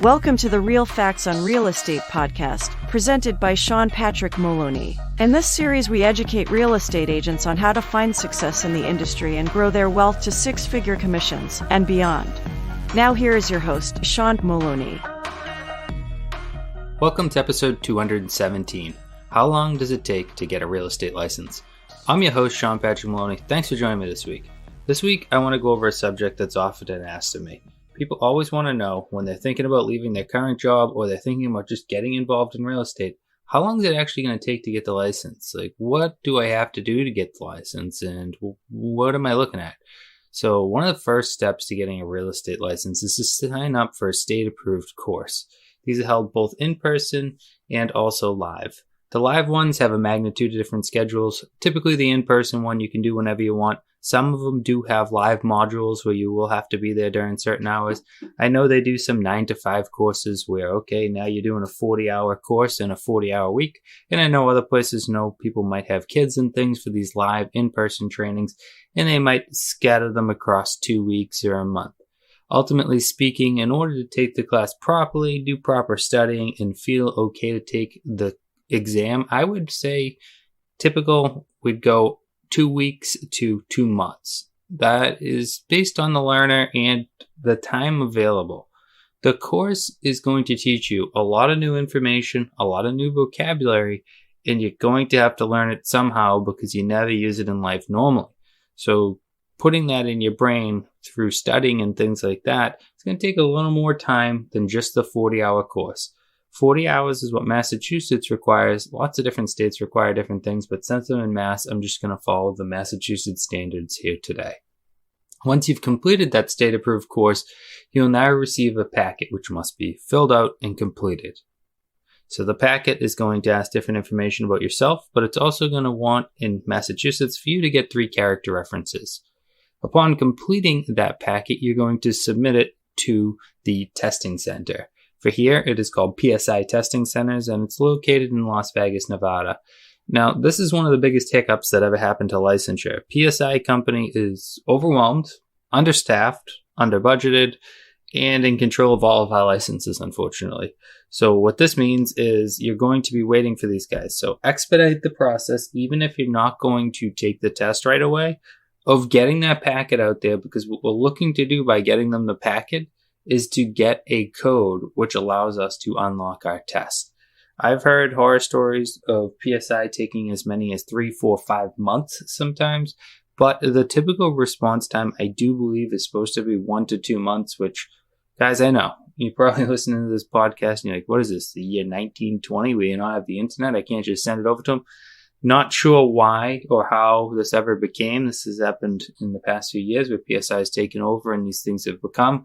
Welcome to the Real Facts on Real Estate podcast, presented by Sean Patrick Moloney. In this series, we educate real estate agents on how to find success in the industry and grow their wealth to six-figure commissions and beyond. Now here is your host, Sean Moloney. Welcome to episode 217. How long does it take to get a real estate license? I'm your host, Sean Patrick Moloney. Thanks for joining me this week. This week, I want to go over a subject that's often asked of me. People always want to know when they're thinking about leaving their current job or they're thinking about just getting involved in real estate, how long is it actually going to take to get the license? Like, what do I have to do to get the license and what am I looking at? So one of the first steps to getting a real estate license is to sign up for a state-approved course. These are held both in person and also live. The live ones have a magnitude of different schedules. Typically the in-person one you can do whenever you want. Some of them do have live modules where you will have to be there during certain hours. I know they do some 9 to 5 courses where, okay, now you're doing a 40-hour course in a 40-hour week. And I know other places people might have kids and things for these live in-person trainings, and they might scatter them across 2 weeks or a month. Ultimately speaking, in order to take the class properly, do proper studying, and feel okay to take the exam, I would say typical would go 2 weeks to 2 months. That is based on the learner and the time available. The course is going to teach you a lot of new information, a lot of new vocabulary, and you're going to have to learn it somehow because you never use it in life normally. So putting that in your brain through studying and things like that, it's going to take a little more time than just the 40-hour course. 40 hours is what Massachusetts requires. Lots of different states require different things, but since I'm in Mass, I'm just going to follow the Massachusetts standards here today. Once you've completed that state-approved course, you'll now receive a packet which must be filled out and completed. So the packet is going to ask different information about yourself, but it's also going to want, in Massachusetts, for you to get 3 character references. Upon completing that packet, you're going to submit it to the testing center. For here, it is called PSI Testing Centers, and it's located in Las Vegas, Nevada. Now, this is one of the biggest hiccups that ever happened to licensure. PSI company is overwhelmed, understaffed, under-budgeted, and in control of all of our licenses, unfortunately. So what this means is you're going to be waiting for these guys. So expedite the process, even if you're not going to take the test right away, of getting that packet out there, because what we're looking to do by getting them the packet is to get a code which allows us to unlock our test. I've heard horror stories of PSI taking as many as 3, 4, 5 months sometimes, but the typical response time I do believe is supposed to be 1 to 2 months, which, guys, I know. You're probably listening to this podcast and you're like, what is this, the year 1920 where you don't have the internet? I can't just send it over to them. Not sure why or how this ever became. This has happened in the past few years where PSI has taken over and these things have become.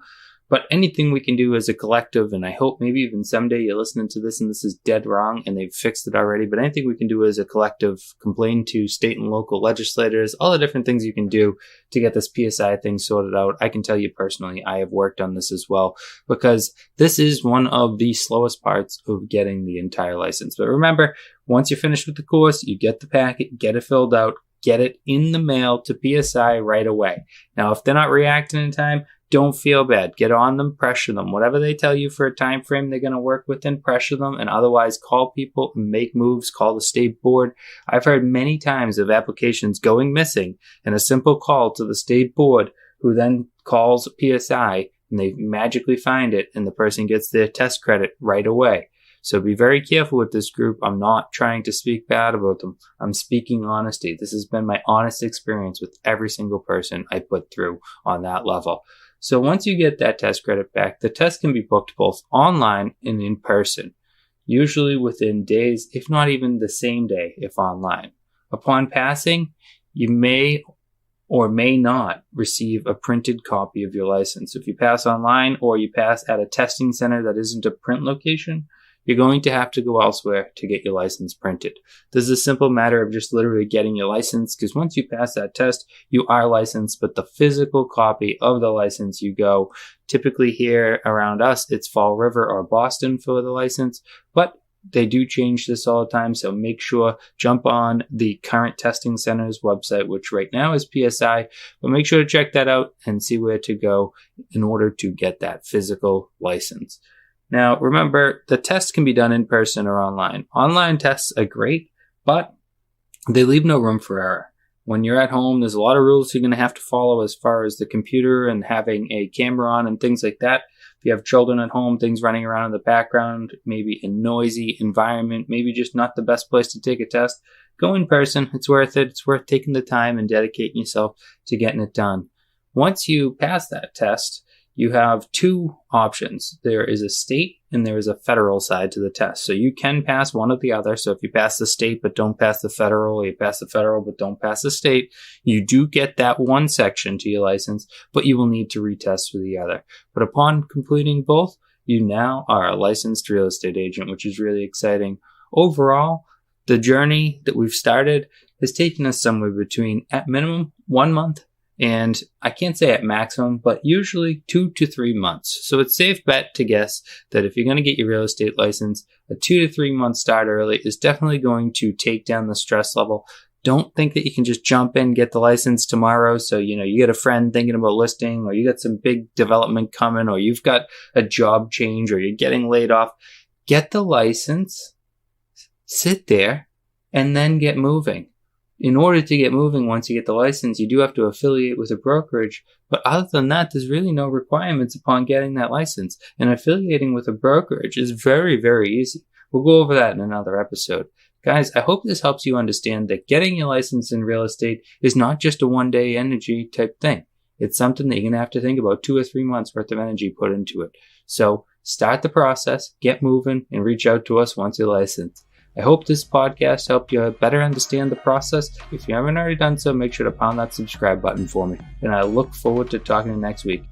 But anything we can do as a collective, and I hope maybe even someday you're listening to this and this is dead wrong and they've fixed it already, but anything we can do as a collective, complain to state and local legislators, all the different things you can do to get this PSI thing sorted out. I can tell you personally, I have worked on this as well, because this is one of the slowest parts of getting the entire license. But remember, once you're finished with the course, you get the packet, get it filled out, get it in the mail to PSI right away. Now, if they're not reacting in time, don't feel bad. Get on them, pressure them. Whatever they tell you for a time frame they're going to work within, pressure them, and otherwise call people and make moves, call the state board. I've heard many times of applications going missing and a simple call to the state board who then calls PSI and they magically find it and the person gets their test credit right away. So be very careful with this group. I'm not trying to speak bad about them. I'm speaking honesty. This has been my honest experience with every single person I put through on that level. So once you get that test credit back, the test can be booked both online and in person, usually within days, if not even the same day if online. Upon passing, you may or may not receive a printed copy of your license. If you pass online or you pass at a testing center that isn't a print location, you're going to have to go elsewhere to get your license printed. This is a simple matter of just literally getting your license, because once you pass that test, you are licensed, but the physical copy of the license you go. Typically here around us, it's Fall River or Boston for the license, but they do change this all the time, so make sure, jump on the current testing center's website, which right now is PSI, but make sure to check that out and see where to go in order to get that physical license. Now, remember, the test can be done in person or online. Online tests are great, but they leave no room for error. When you're at home, there's a lot of rules you're going to have to follow as far as the computer and having a camera on and things like that. If you have children at home, things running around in the background, maybe a noisy environment, maybe just not the best place to take a test, go in person. It's worth it. It's worth taking the time and dedicating yourself to getting it done. Once you pass that test, you have two options. There is a state and there is a federal side to the test. So you can pass one or the other. So if you pass the state but don't pass the federal, or you pass the federal but don't pass the state, you do get that one section to your license, but you will need to retest for the other. But upon completing both, you now are a licensed real estate agent, which is really exciting. Overall, the journey that we've started has taken us somewhere between, at minimum, 1 month, and I can't say at maximum, but usually 2 to 3 months. So it's a safe bet to guess that if you're going to get your real estate license, a 2 to 3 month start early is definitely going to take down the stress level. Don't think that you can just jump in, get the license tomorrow. So, you got a friend thinking about listing, or you got some big development coming, or you've got a job change, or you're getting laid off. Get the license, sit there, and then get moving. In order to get moving, once you get the license, you do have to affiliate with a brokerage. But other than that, there's really no requirements upon getting that license. And affiliating with a brokerage is very, very easy. We'll go over that in another episode. Guys, I hope this helps you understand that getting your license in real estate is not just a one-day energy type thing. It's something that you're going to have to think about 2 or 3 months worth of energy put into it. So start the process, get moving, and reach out to us once you're licensed. I hope this podcast helped you better understand the process. If you haven't already done so, make sure to pound that subscribe button for me. And I look forward to talking to you next week.